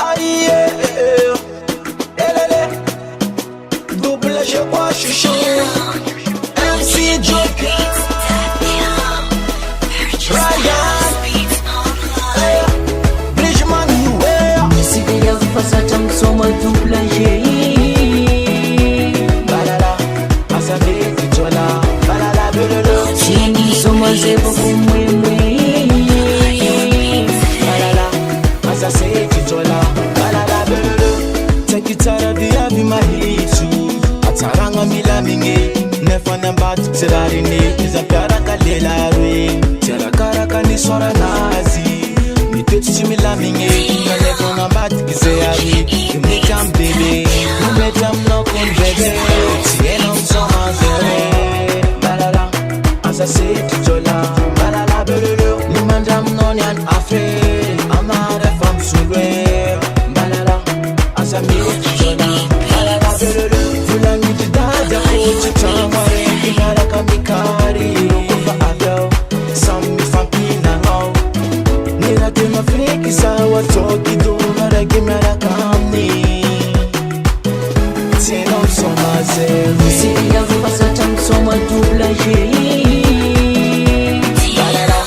Aïe, elele, double je crois, je suis chaud. MC Joker, Ryan, Bridgeman, you Si que eu faço tão soma dupla G. Balala, asabe titola, balala belolo. Sim, soma zebo kumwemwe. Balala, asase titola, balala belolo. Take it out of the avi mahitu. Ataranga milaminge, nefana bat tsirarine, izapara kalela re. Tera karaka ni sora nazi. Miteti milaminge, nefana bat kiseari. You make am baby, you make am knock on baby. Tieno soma zere. Balala, asase titola, balala belolo. Nimandam nonyan afre, amare fam sulwe. Balala, asame titola, balala belolo. Fulangi jidada kochi tamare, kinara kamikari. Rokufa avyo, sammi fampina hao. Nira tema freki sawa toki do maragi mara kamni. Tieno soma zere. Si que eu faço tão soma dupla G. Balala,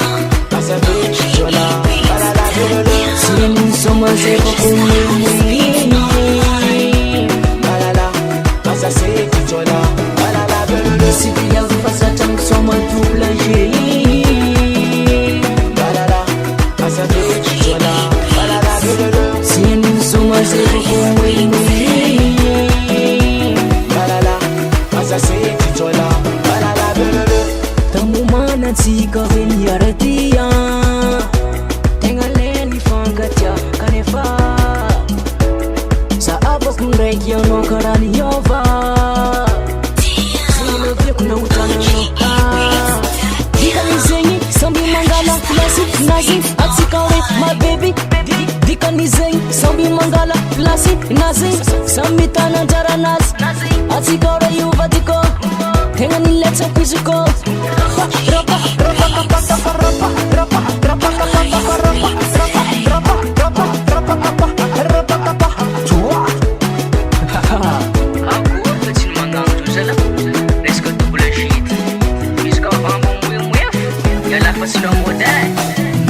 asabe titola, balala belolo. Sim, soma zebo kumwemwe. Balala, asase titola, balala belolo. Si que eu faço tão soma dupla G. Balala, asabe titola, balala belolo. Sim, soma zebo kumwemwe. Balala, asase titola, balala belolo. Tamu mana tika veni aratia. Tenga leni fangatia kanefa. Sa abo kunreki ono karani yova. Sino vile kuna utana noka. Dika nizengi sambi mangala klasi nazi atikawe my baby. Dika nizengi sambi mangala klasi nazi sambi tana jara nazi atikawe yuvatiko. Tenga nileta physical.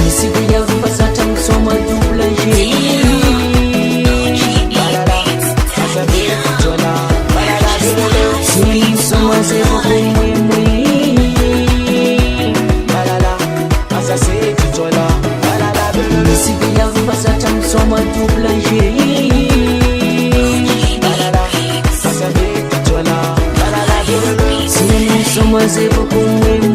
Si que eu faço tão soma dupla G. Balala, asabe titola, balala belolo. Sim, soma zebo kumwemwe. Balala, asase titola, balala belolo. Si que eu faço tão soma dupla G. Balala, asabe titola, balala belolo. Sim, soma zebo kumwemwe.